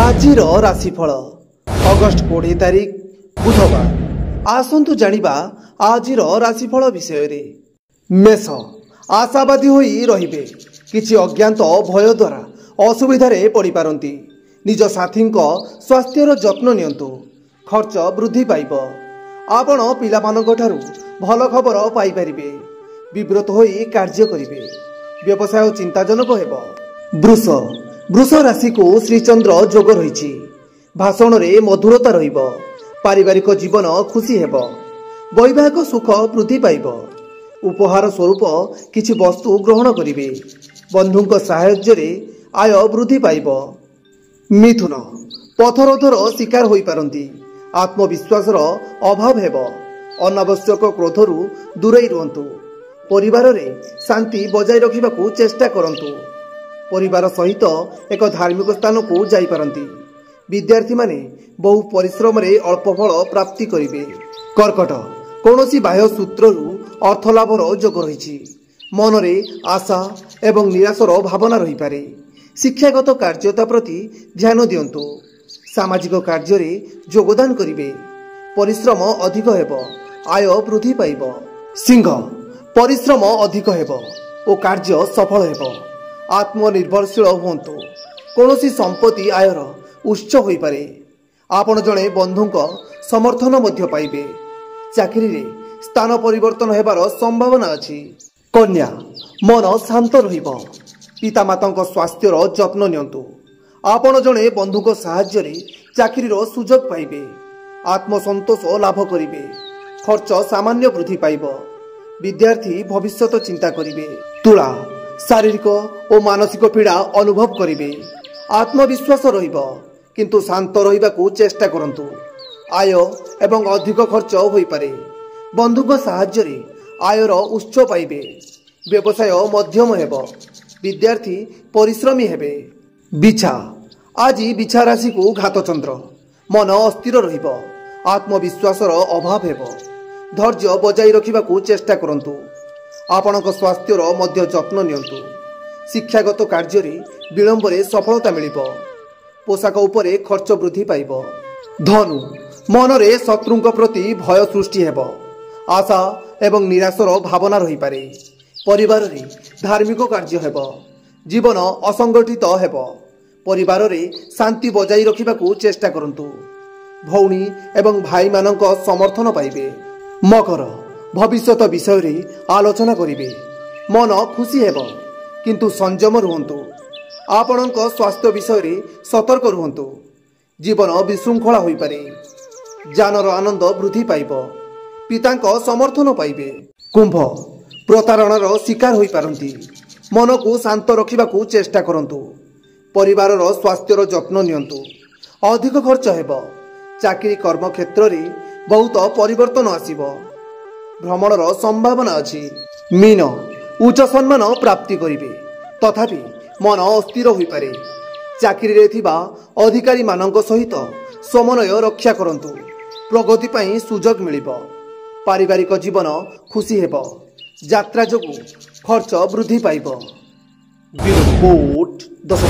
आजिर राशिफल अगस्ट 20 तारिख बुधवार। आसंतु जानिबा आजिर राशिफल विषय रे। मेष आशावादी होई रहिबे। किछि अज्ञात भय द्वारा असुविधारे पड़ी पारंती। निज साथींको स्वास्थ्यर जत्न नियंतु। खर्च वृद्धि पाइब। आपण पिलामानंक ठारू भल खबर पाई परिबे। विब्रत होई कार्य करिबे। व्यवसाय चिंताजनक हेबो। वृष राशि को श्रीचंद्र जोग रही। भाषण रे मधुरता रहिब। पारिवारिक जीवन खुशी हेब। वैवाहिक सुख वृद्धि पाइब। उपहार स्वरूप किछि वस्तु ग्रहण करिवे। बंधुंक सहाय्य रे आय वृद्धि पाइब। मिथुन पथरोधर शिकार होई पारंती। आत्मविश्वासर अभाव हेब। अनावश्यक क्रोधरु दूरेई रुहंतु। परिवार रे शांति बजाय रखिबाकू चेष्टा करंतु। परिवार सहित एक धार्मिक स्थान को जाई पारंती। विद्यार्थी माने बहु परिश्रम रे अल्प फल प्राप्ति करिवे। कर्कट कोनोसी बाह्य सूत्ररु अर्थ लाभर जोग रही। मन रे आशा एवं निराशर भावना रही पारे। शिक्षागत कार्यता प्रति ध्यान दियंतु। सामाजिक कार्य रे योगदान करिवे। परिश्रम अधिक हेब। आय वृद्धि पाइब। सिंह परिश्रम अधिक हेब और कार्य सफल हेब। आत्मनिर्भरशील हुंतु। कोनोसी संपत्ति आयर उच्च होई पारे। आपण जणे बंधुंक समर्थन मध्य पाइबे। चाकरी रे स्थान परिवर्तन हेबार संभावना अछि। कन्या मन शांत रहिबो। पितामातांक स्वास्थ्यर जत्न नियंतु। आपण जणे बंधुंक सहाय्य रे चाकरीर सुजोग पाइबे। आत्मसंतोष लाभ करिवे। खर्च सामान्य वृद्धि पाइब। विद्यार्थी भविष्यत चिंता करिवे। तुला शारीरिक और मानसिक पीड़ा अनुभव करिवे। आत्मविश्वास रहिबो किंतु शांत रहिबाकू चेष्टा करंतु। आय एवं अधिक खर्च होई पारे। बंधुक सहाय्य रे आयर उच्च पाइबे। व्यवसाय मध्यम हेबो। विद्यार्थी परिश्रमी हेबे। बिछा आज बिछा राशि को घातचंद्र। मन अस्थिर रहिबो। आत्मविश्वासर अभाव हेबो। धैर्य बजाई रखिबाकू चेष्टा करंतु। आपणक स्वास्थ्यर मध्य जत्न नियंतु। शिक्षागत कार्य रे विलंब रे सफलता मिलिबो। पोशाक उपरे खर्च वृद्धि पाइब। धनु मन रे शत्रुंक प्रति भय सृष्टि हेबो। आशा एवं निराशर भावना रही पारे। परिवार रे धार्मिक कार्य हेबो। जीवन असंगठित हेबो। परिवार रे शांति बजाई रखिबाकू चेष्टा करंतु। भौणी एवं भाई मानक समर्थन पाइबे। मकर भविष्यत विषय रे आलोचना करिवे। मन खुशी हेबो किंतु संयम रुहंतु। आपणक स्वास्थ्य विषय रे सतर्क रुहंतु। जीवन विशृंखला होई पारे। जानर आनंद वृद्धि पाइब। पितांक समर्थन पाइबे। कुंभ प्रतारणार शिकार होई पारंती। मन को शांत रखिबाकू चेष्टा करंतु। परिवारर स्वास्थ्यर जत्न नियंतु। अधिक खर्च हेबो। चाकरी कर्म क्षेत्र रे बहुत परिवर्तन आसीबो। भ्रमणर संभावना अछि। मीन उच्च सम्मान प्राप्ति करिवे तथापि मन अस्थिर होई पारे। चाकरी रे थिबा अधिकारी मानक सहित समन्वय रक्षा करंतु। प्रगति पई सुजोग मिलिबो। पारिवारिक जीवन खुशी हेबो। यात्रा जोगु खर्च वृद्धि पाइब। रिपोर्ट 10